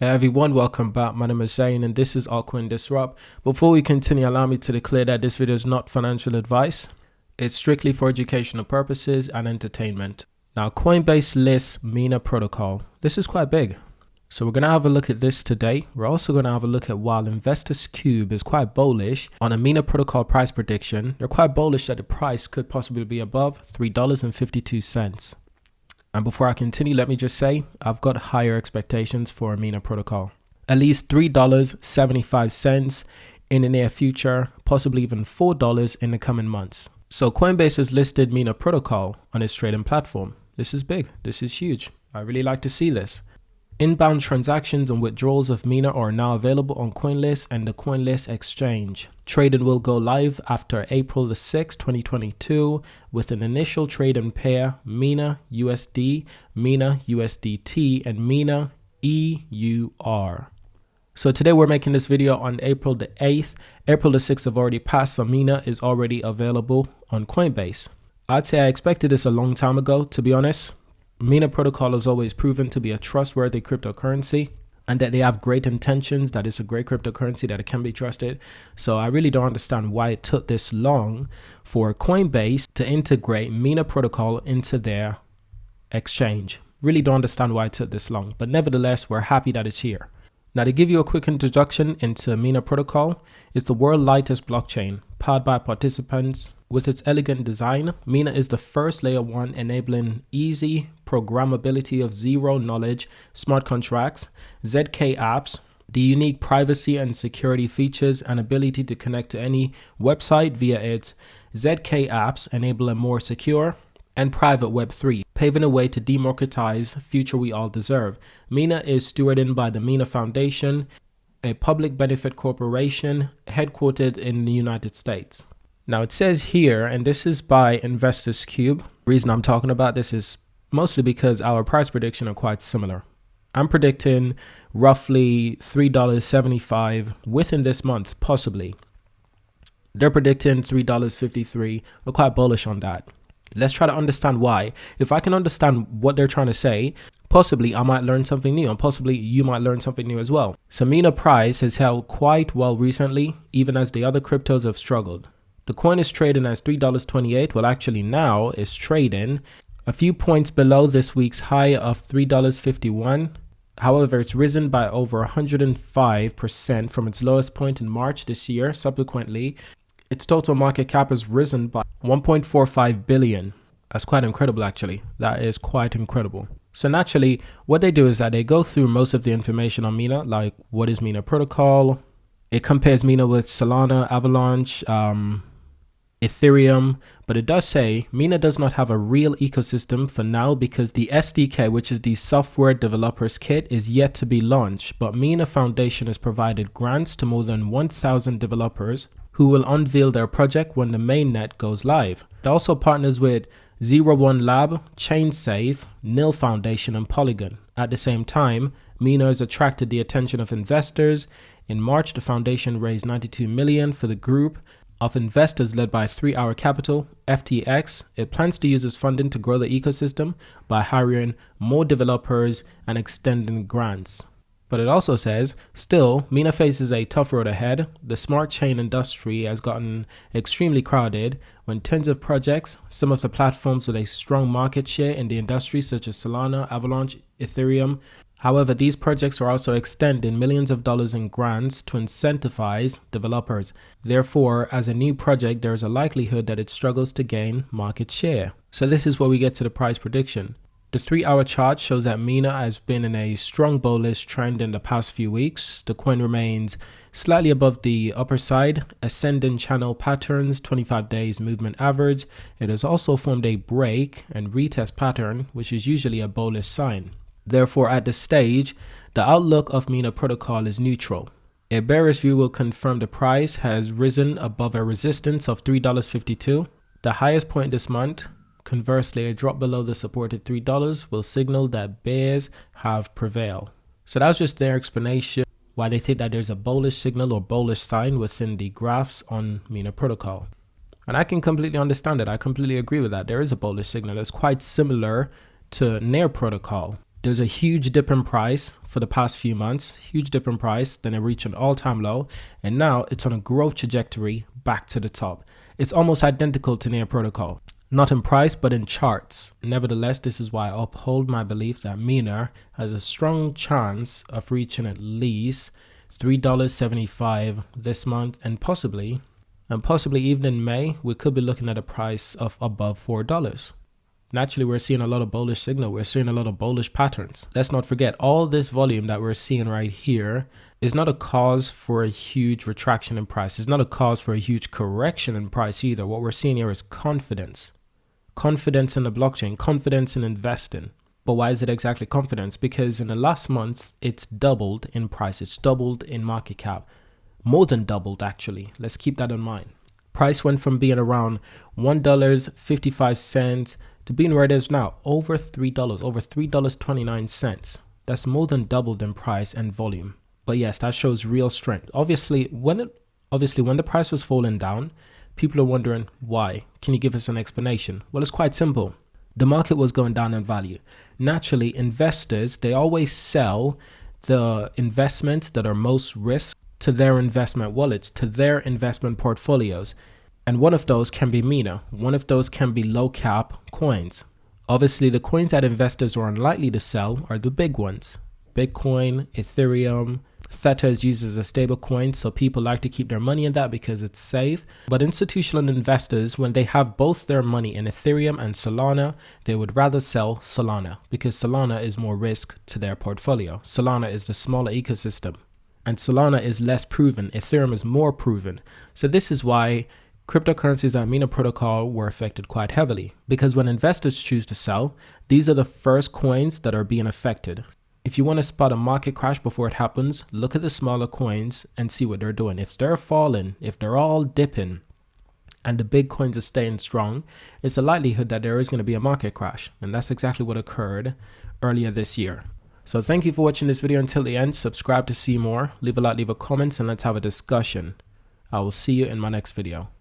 Hey everyone, welcome back. My name is Zane and this is Altcoin Disrupt. Before we continue, allow me to declare that this video is not financial advice. It's strictly for educational purposes and entertainment. Now, Coinbase lists Mina Protocol. This is quite big. So we're going to have a look at this today. We're also going to have a look at while Investors Cube is quite bullish on a Mina Protocol price prediction. They're quite bullish that the price could possibly be above $3.52. And before I continue, let me just say, I've got higher expectations for Mina Protocol. At least $3.75 in the near future, possibly even $4 in the coming months. So Coinbase has listed Mina Protocol on its trading platform. This is big. This is huge. I really like to see this. Inbound transactions and withdrawals of Mina are now available on CoinList and the CoinList exchange. Trading will go live after April the 6th, 2022 with an initial trading pair Mina USD, Mina USDT, and Mina EUR. So today we're making this video on April the 8th. April the 6th have already passed, so Mina is already available on Coinbase. I'd say I expected this a long time ago, to be honest. Mina Protocol has always proven to be a trustworthy cryptocurrency and that they have great intentions, that it's a great cryptocurrency, that it can be trusted. So I really don't understand why it took this long for Coinbase to integrate Mina Protocol into their exchange. Really don't understand why it took this long, but nevertheless, we're happy that it's here. Now, to give you a quick introduction into Mina Protocol, it's the world's lightest blockchain, powered by participants. With its elegant design, Mina is the first layer 1 enabling easy programmability of zero-knowledge smart contracts, zkApps, the unique privacy and security features and ability to connect to any website via its zkApps enable a more secure and private Web3, paving the way to democratize future we all deserve. Mina is stewarded by the Mina Foundation, a public benefit corporation headquartered in the United States. Now it says here, and this is by Investors Cube. The reason I'm talking about this is mostly because our price prediction are quite similar. I'm predicting roughly $3.75 within this month, possibly. They're predicting $3.53. We're quite bullish on that. Let's try to understand why. If I can understand what they're trying to say, possibly I might learn something new, and possibly you might learn something new as well. So Mina price has held quite well recently, even as the other cryptos have struggled. The coin is trading as $3.28, well actually now is trading a few points below this week's high of $3.51. However, it's risen by over 105% from its lowest point in March this year. Subsequently, its total market cap has risen by 1.45 billion. That's quite incredible actually. That is quite incredible. So naturally, what they do is that they go through most of the information on Mina, like what is Mina Protocol. It compares Mina with Solana, Avalanche, Ethereum, but it does say Mina does not have a real ecosystem for now because the SDK, which is the software developers kit, is yet to be launched. But Mina Foundation has provided grants to more than 1,000 developers who will unveil their project when the mainnet goes live. It also partners with 01 Lab, ChainSafe, Nil Foundation, and Polygon. At the same time, Mina has attracted the attention of investors. In March, the foundation raised $92 million for the group of investors led by 3 Hour Capital, FTX. It plans to use this funding to grow the ecosystem by hiring more developers and extending grants. But it also says, still, Mina faces a tough road ahead. The smart chain industry has gotten extremely crowded when tens of projects, some of the platforms with a strong market share in the industry such as Solana, Avalanche, Ethereum. However, these projects are also extending millions of dollars in grants to incentivize developers. Therefore, as a new project, there is a likelihood that it struggles to gain market share. So this is where we get to the price prediction. The 3-hour chart shows that Mina has been in a strong bullish trend in the past few weeks. The coin remains slightly above the upper side, ascending channel patterns, 25 days movement average. It has also formed a break and retest pattern, which is usually a bullish sign. Therefore, at this stage, the outlook of Mina Protocol is neutral. A bearish view will confirm the price has risen above a resistance of $3.52. The highest point this month. Conversely, a drop below the supported $3 will signal that bears have prevailed. So that was just their explanation why they think that there's a bullish signal or bullish sign within the graphs on Mina Protocol. And I can completely understand it. I completely agree with that. There is a bullish signal. It's quite similar to Near Protocol. There's a huge dip in price for the past few months, huge dip in price, then it reached an all-time low, and now it's on a growth trajectory back to the top. It's almost identical to Mina Protocol, not in price, but in charts. Nevertheless, this is why I uphold my belief that Mina has a strong chance of reaching at least $3.75 this month, and possibly even in May, we could be looking at a price of above $4. Naturally, we're seeing a lot of bullish signal. We're seeing a lot of bullish patterns. Let's not forget, all this volume that we're seeing right here is not a cause for a huge retraction in price. It's not a cause for a huge correction in price either. What we're seeing here is confidence. Confidence in the blockchain, confidence in investing. But why is it exactly confidence? Because in the last month, it's doubled in price. It's doubled in market cap. More than doubled, actually. Let's keep that in mind. Price went from being around $1.55 to being where it is now, over $3, over $3.29. That's more than doubled in price and volume. But yes, that shows real strength. Obviously, when the price was falling down, people are wondering why. Can you give us an explanation? Well, it's quite simple. The market was going down in value. Naturally, investors, they always sell the investments that are most risk to their investment wallets, to their investment portfolios. And one of those can be Mina. One of those can be low cap coins. Obviously, the coins that investors are unlikely to sell are the big ones. Bitcoin, Ethereum, Theta is used as a stable coin, so people like to keep their money in that because it's safe. But institutional investors, when they have both their money in Ethereum and Solana, they would rather sell Solana because Solana is more risk to their portfolio. Solana is the smaller ecosystem, and Solana is less proven. Ethereum is more proven. So this is why cryptocurrencies and Mina Protocol were affected quite heavily, because when investors choose to sell, these are the first coins that are being affected. If you want to spot a market crash before it happens, look at the smaller coins and see what they're doing. If they're falling, if they're all dipping, and the big coins are staying strong, it's a likelihood that there is going to be a market crash. And that's exactly what occurred earlier this year. So thank you for watching this video until the end. Subscribe to see more. Leave a like, leave a comment, and let's have a discussion. I will see you in my next video.